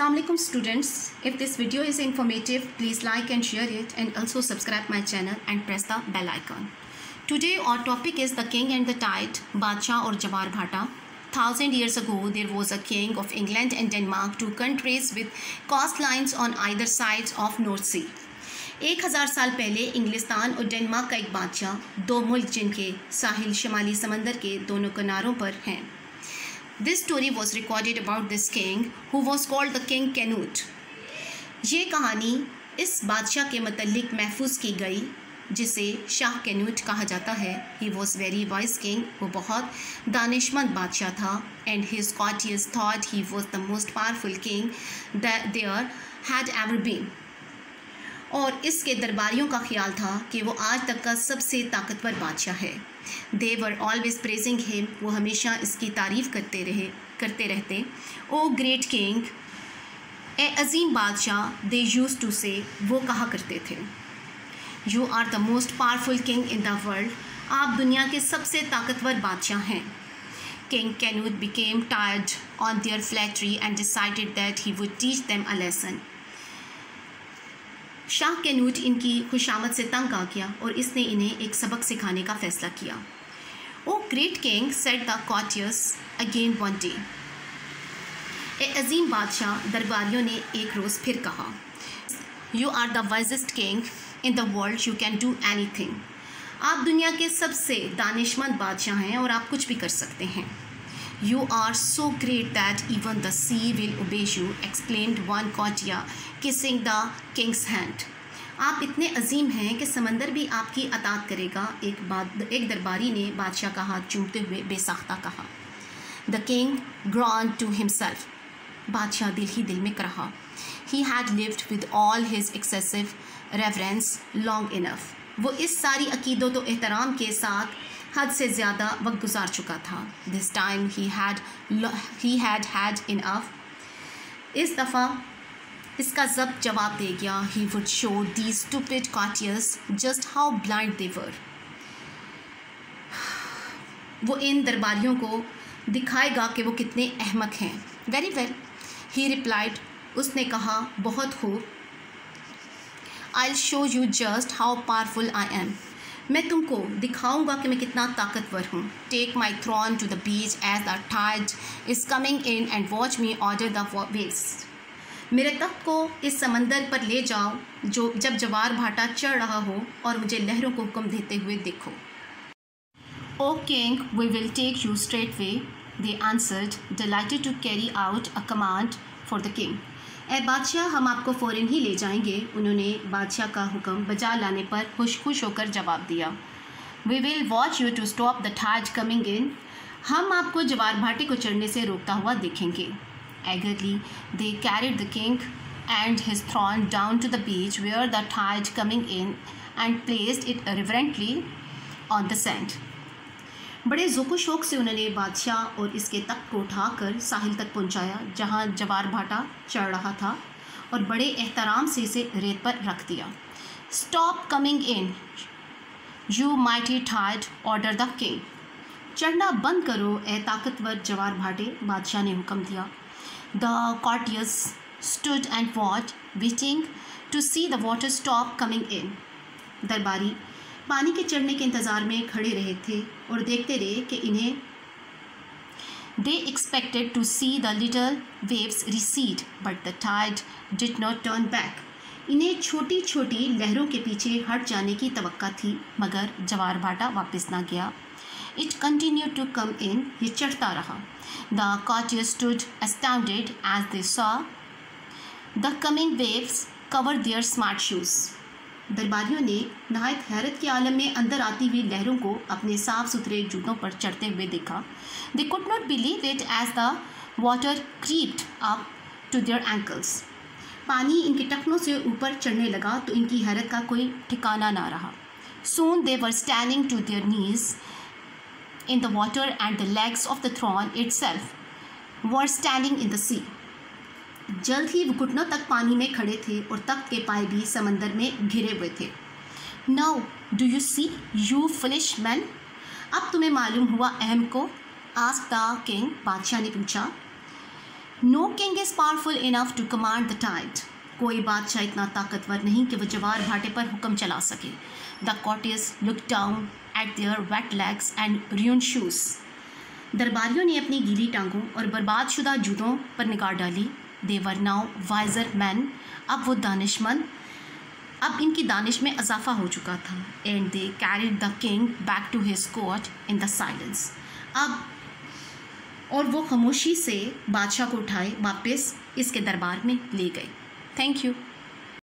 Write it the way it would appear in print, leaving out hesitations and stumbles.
Assalamualaikum students. If this video is informative, please like and share it, and also subscribe my channel and press the bell icon. Today our topic is the king and the tide, Badshah और जवार भाटा. 1000 years ago there was a king of England and Denmark, two countries with coastlines on either sides of North Sea. 1000 साल पहले इंग्लिस्तान और Denmark का एक बादशाह, दो मुल्क जिनके साहिल शमाली समंदर के दोनों किनारों पर हैं. This story was recorded about this king who was called the King Canute. ये कहानी इस बादशाह के मतलब महफूज की गई जिसे शाह कैनूट कहा जाता है. He was very wise king. वो बहुत दानिशमंद बादशाह था. And his courtiers thought he was the most powerful king that there had ever been. और इसके दरबारियों का ख्याल था कि वो आज तक का सबसे ताकतवर बादशाह है. They were always praising him. वो हमेशा इसकी तारीफ़ करते रहते. ओ ग्रेट किंग, ए अजीम बादशाह, they used to say, वो कहा करते थे. You are the most powerful king in the world. आप दुनिया के सबसे ताकतवर बादशाह हैं. King Canute became tired on their flattery and decided that he would teach them a lesson. Shah कैनूट इनकी खुशामद से तंग आ गया और इसने इन्हें एक सबक सिखाने का फ़ैसला किया. O great king, said the courtiers again one day. ए अजीम बादशाह, दरबारियों ने एक रोज़ फिर कहा. You are the wisest king in the world, you can do anything. आप दुनिया के सबसे दानिशमंद बादशाह हैं और आप कुछ भी कर सकते हैं. You are so great that even the sea will obey you, exclaimed one courtier, kissing the king's hand. आप इतने अजीम हैं कि समंदर भी आपकी अताअत करेगा. एक दरबारी ने बादशाह का हाथ चूमते हुए बेसाख्ता कहा. The king groaned to himself. बादशाह दिल ही दिल में कहा. He had lived with all his excessive reverence long enough. वो इस सारी अकीदत व एहतराम के साथ हद से ज़्यादा वक्त गुजार चुका था. This time he had had enough. इस दफ़ा इसका ज़ब्त जवाब दे गया. He would show these stupid courtiers just how blind they were. वो इन दरबारियों को दिखाएगा कि वो कितने अहमक हैं. Very well, he replied. उसने कहा, बहुत खूब. I'll show you just how powerful I am. मैं तुमको दिखाऊंगा कि मैं कितना ताकतवर हूँ. Take my throne to the beach as the tide is coming in and watch me order the waves. मेरे तख्त को इस समंदर पर ले जाओ जब जवार भाटा चढ़ रहा हो और मुझे लहरों को हुक्म देते हुए देखो. O king, we will take you straightway, they answered, delighted to carry out a command for the king. ए बादशाह, हम आपको फ़ौरन ही ले जाएंगे. उन्होंने बादशाह का हुक्म बजा लाने पर खुश होकर जवाब दिया. We will watch you to stop the tide coming in. हम आपको जवार भाटे को चढ़ने से रोकता हुआ देखेंगे. Eagerly they carried the king and his throne down to the beach where the tide coming in and placed it reverently on the sand. बड़े ज़ोक़ो शौक़ से उन्होंने बादशाह और इसके तख्त को उठाकर साहिल तक पहुंचाया जहां जवार भाटा चढ़ रहा था और बड़े एहतराम से इसे रेत पर रख दिया. Stop coming in you mighty tide, order the king. चढ़ना बंद करो ए ताकतवर जवार भाटे, बादशाह ने हुक्म दिया. The courtiers stood and watch waiting to see the water stop coming in. दरबारी पानी के चढ़ने के इंतज़ार में खड़े रहे थे और देखते रहे कि इन्हें they expected to see the little waves recede but the tide did not turn back. इन्हें छोटी छोटी लहरों के पीछे हट जाने की तवक्का थी मगर जवार भाटा वापस ना गया. It continue to come in. ये चढ़ता रहा. The courtiers stood astounded as they saw the coming waves cover their smart shoes. दरबारियों ने नहायत हैरत के आलम में अंदर आती हुई लहरों को अपने साफ़ सुथरे जूतों पर चढ़ते हुए देखा. They could not believe it as the water crept up to their ankles. पानी इनके टखनों से ऊपर चढ़ने लगा तो इनकी हैरत का कोई ठिकाना ना रहा. Soon they were standing to their knees in the water and the legs of the throne itself were standing in the sea. जल्द ही वो घुटनों तक पानी में खड़े थे और तख्त के पाए भी समंदर में घिरे हुए थे. Now do you see you foolish man. अब तुम्हें मालूम हुआ अहम को. आस्क्ड द किंग, बादशाह ने पूछा. No king is powerful enough to command the tide, कोई बादशाह इतना ताकतवर नहीं कि वो जवार भाटे पर हुक्म चला सके। The courtiers look down at their wet legs and ruined shoes, दरबारियों ने अपनी गीली टांगों और बर्बाद शुदा जूतों पर निगाह डाली। दे वर नाउ वाइजर मैन, अब वो दानिशमंद, अब इनकी दानिश में इजाफा हो चुका था। And they carried the king back to his court in the silence, अब और वो खामोशी से बादशाह को उठाए वापस इसके दरबार में ले गए। Thank you.